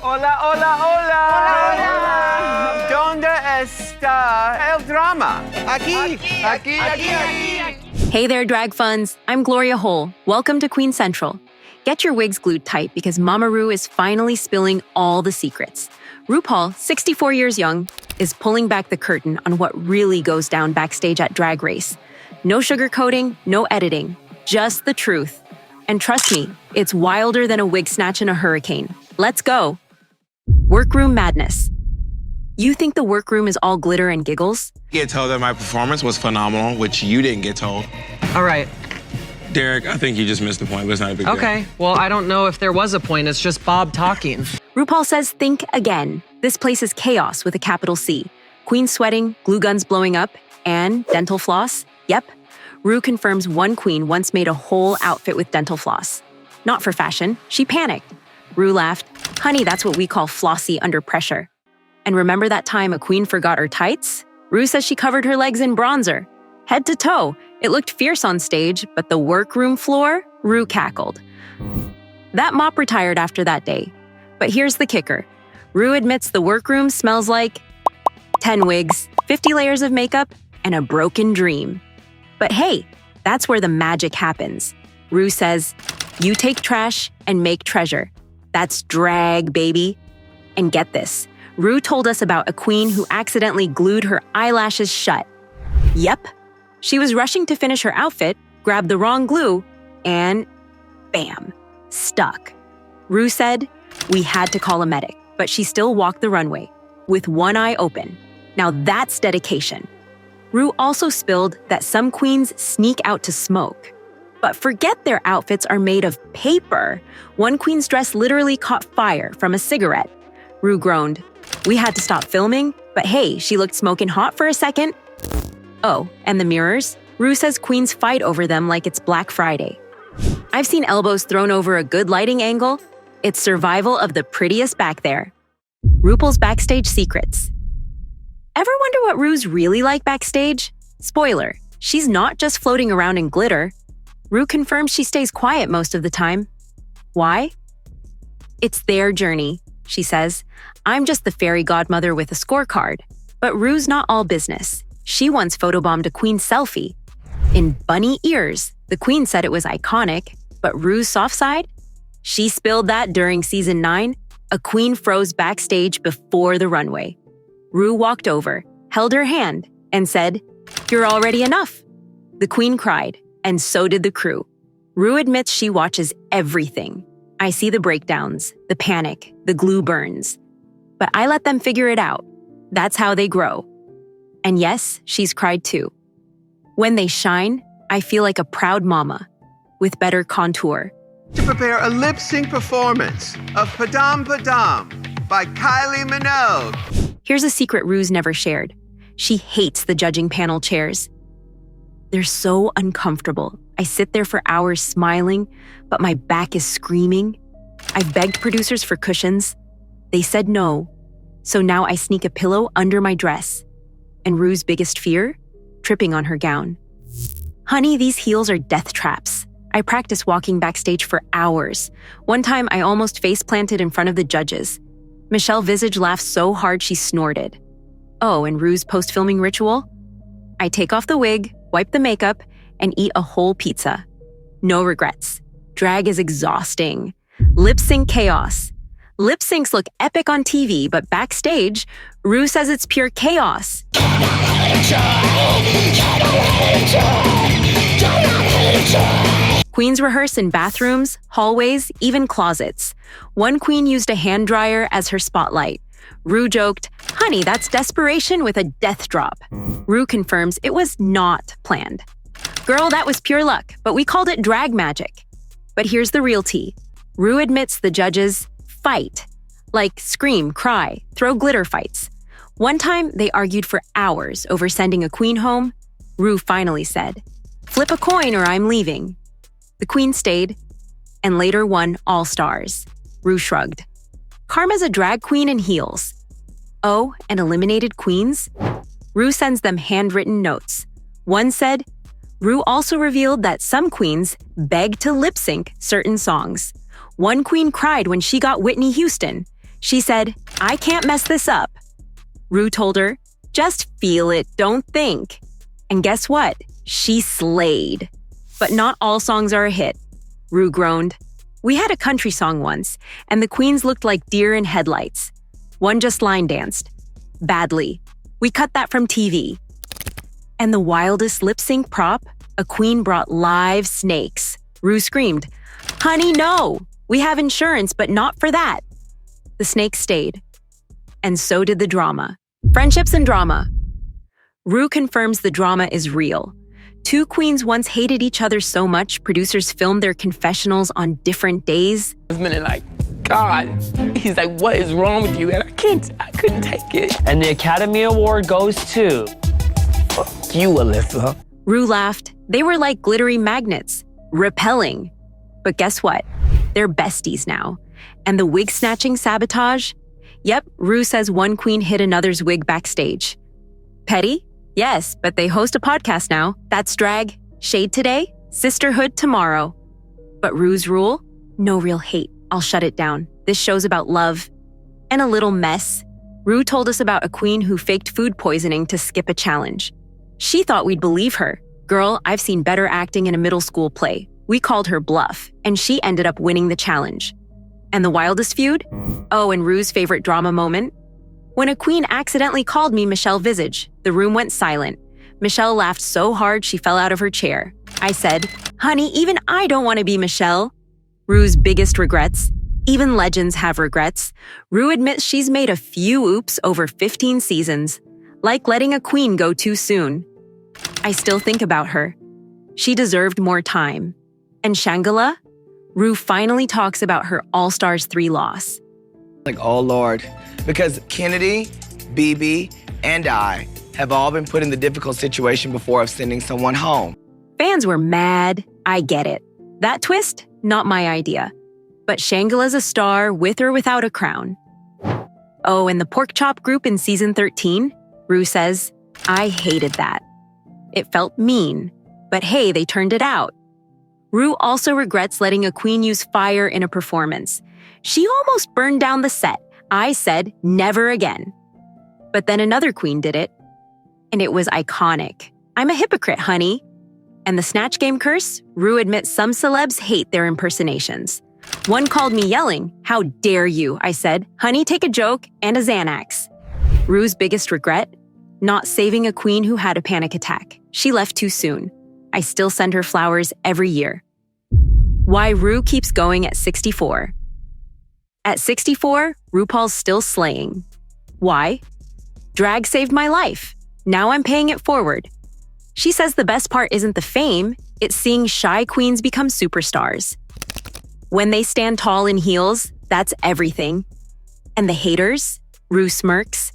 Hola, hola, hola. Hola. ¿Dónde está el drama? Aquí. Hey there, drag funs. I'm Gloria Hole. Welcome to Queen Central. Get your wigs glued tight because Mama Ru is finally spilling all the secrets. RuPaul, 64 years young, is pulling back the curtain on what really goes down backstage at DragRace. No sugarcoating, no editing, just the truth. And trust me, it's wilder than a wig snatch in a hurricane. Let's go. Workroom madness. You think the workroom is all glitter and giggles? Get told that my performance was phenomenal, which you didn't get told. All right. Derek, I think you just missed the point, but it's not a big deal. Okay. Well, I don't know if there was a point. It's just Bob talking. RuPaul says think again. This place is chaos with a capital C. Queens sweating, glue guns blowing up, and dental floss. Yep. Ru confirms one queen once made a whole outfit with dental floss. Not for fashion. She panicked. Ru laughed. Honey, that's what we call flossy under pressure. And remember that time a queen forgot her tights? Ru says she covered her legs in bronzer. Head to toe. It looked fierce on stage, but the workroom floor, Ru cackled. That mop retired after that day. But here's the kicker. Ru admits the workroom smells like 10 wigs, 50 layers of makeup, and a broken dream. But hey, that's where the magic happens. Ru says, you take trash and make treasure. That's drag, baby. And get this. Ru told us about a queen who accidentally glued her eyelashes shut. Yep. She was rushing to finish her outfit, grabbed the wrong glue, and bam, stuck. Ru said, we had to call a medic, but she still walked the runway with one eye open. Now that's dedication. Ru also spilled that some queens sneak out to smoke. But forget their outfits are made of paper. One queen's dress literally caught fire from a cigarette. Ru groaned. We had to stop filming, but hey, she looked smoking hot for a second. Oh, and the mirrors? Ru says queens fight over them like it's Black Friday. I've seen elbows thrown over a good lighting angle. It's survival of the prettiest back there. RuPaul's backstage secrets. Ever wonder what Ru's really like backstage? Spoiler, she's not just floating around in glitter. Ru confirms she stays quiet most of the time. Why? It's their journey, she says. I'm just the fairy godmother with a scorecard. But Ru's not all business. She once photobombed a queen selfie. In bunny ears, the queen said it was iconic, but Ru's soft side? She spilled that during season 9. A queen froze backstage before the runway. Ru walked over, held her hand, and said, "You're already enough." The queen cried, and so did the crew. Ru admits she watches everything. I see the breakdowns, the panic, the glue burns. But I let them figure it out. That's how they grow. And yes, she's cried too. When they shine, I feel like a proud mama, with better contour. To prepare a lip-sync performance of Padam Padam by Kylie Minogue. Here's a secret Ru's never shared. She hates the judging panel chairs. They're so uncomfortable. I sit there for hours smiling, but my back is screaming. I've begged producers for cushions. They said no. So now I sneak a pillow under my dress. And Ru's biggest fear? Tripping on her gown. Honey, these heels are death traps. I practice walking backstage for hours. One time I almost face-planted in front of the judges. Michelle Visage laughed so hard she snorted. Oh, and Ru's post-filming ritual? I take off the wig, wipe the makeup, and eat a whole pizza. No regrets. Drag is exhausting. Lip sync chaos. Lip syncs look epic on TV, but backstage, Ru says it's pure chaos. Queens rehearse in bathrooms, hallways, even closets. One queen used a hand dryer as her spotlight. Ru joked, "Honey, that's desperation with a death drop." Ru confirms it was not planned. "Girl, that was pure luck, but we called it drag magic." But here's the real tea. Ru admits the judges fight. Like scream, cry, throw glitter fights. One time, they argued for hours over sending a queen home. Ru finally said, "Flip a coin or I'm leaving." The queen stayed, and later won All Stars. Ru shrugged. Karma's a drag queen in heels. Oh, and eliminated queens? Ru sends them handwritten notes. One said, Ru also revealed that some queens begged to lip sync certain songs. One queen cried when she got Whitney Houston. She said, "I can't mess this up." Ru told her, "Just feel it, don't think." And guess what? She slayed. But not all songs are a hit. Ru groaned. "We had a country song once, and the queens looked like deer in headlights. One just line danced. Badly. We cut that from TV." And the wildest lip sync prop? A queen brought live snakes. Ru screamed, "Honey, no! We have insurance, but not for that." The snakes stayed. And so did the drama. Friendships and drama. Ru confirms the drama is real. Two queens once hated each other so much, producers filmed their confessionals on different days. I was minute like, God. He's like, what is wrong with you? And I couldn't take it. And the Academy Award goes to... Fuck you, Alyssa. Ru laughed. They were like glittery magnets. Repelling. But guess what? They're besties now. And the wig snatching sabotage? Yep, Ru says one queen hid another's wig backstage. Petty? Yes, but they host a podcast now. That's drag. Shade today, sisterhood tomorrow. But Ru's rule? No real hate. I'll shut it down. This show's about love. And a little mess. Ru told us about a queen who faked food poisoning to skip a challenge. She thought we'd believe her. Girl, I've seen better acting in a middle school play. We called her bluff, and she ended up winning the challenge. And the wildest feud? Oh, and Ru's favorite drama moment? When a queen accidentally called me Michelle Visage, the room went silent. Michelle laughed so hard she fell out of her chair. I said, "Honey, even I don't want to be Michelle." Ru's biggest regrets? Even legends have regrets. Ru admits she's made a few oops over 15 seasons, like letting a queen go too soon. I still think about her. She deserved more time. And Shangela? Ru finally talks about her All-Stars 3 loss. Like, oh Lord, because Kennedy, BB, and I have all been put in the difficult situation before of sending someone home. Fans were mad. I get it. That twist? Not my idea. But Shangela's a star with or without a crown. Oh, and the pork chop group in season 13? Ru says, "I hated that. It felt mean. But hey, they turned it out." Ru also regrets letting a queen use fire in a performance. She almost burned down the set. I said, never again. But then another queen did it. And it was iconic. I'm a hypocrite, honey. And the Snatch Game curse? Ru admits some celebs hate their impersonations. One called me yelling. "How dare you?" I said, "Honey, take a joke and a Xanax." Ru's biggest regret? Not saving a queen who had a panic attack. She left too soon. I still send her flowers every year. Why Ru keeps going at 64. At 64, RuPaul's still slaying. Why? Drag saved my life. Now I'm paying it forward. She says the best part isn't the fame, it's seeing shy queens become superstars. When they stand tall in heels, that's everything. And the haters, Ru smirks,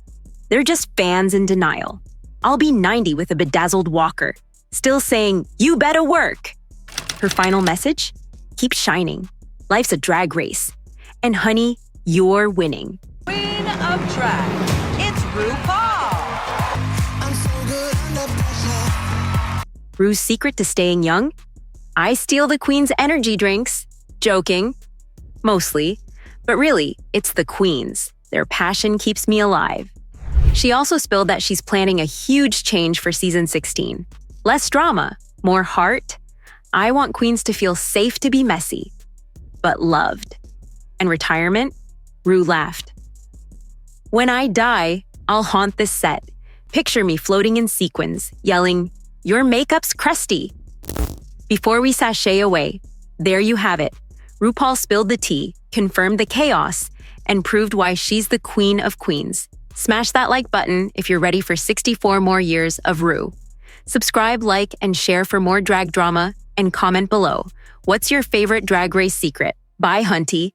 they're just fans in denial. I'll be 90 with a bedazzled walker, still saying, "You better work." Her final message? Keep shining. Life's a drag race. And honey, you're winning. Queen of Drag, it's RuPaul. Ru's secret to staying young? I steal the queen's energy drinks. Joking. Mostly. But really, it's the queens. Their passion keeps me alive. She also spilled that she's planning a huge change for season 16. Less drama, more heart. I want queens to feel safe to be messy, but loved. And retirement? Ru laughed. When I die, I'll haunt this set. Picture me floating in sequins, yelling, "Your makeup's crusty." Before we sashay away, there you have it. RuPaul spilled the tea, confirmed the chaos, and proved why she's the queen of queens. Smash that like button if you're ready for 64 more years of Ru. Subscribe, like, and share for more drag drama, and comment below. What's your favorite Drag Race secret? Bye, Hunty.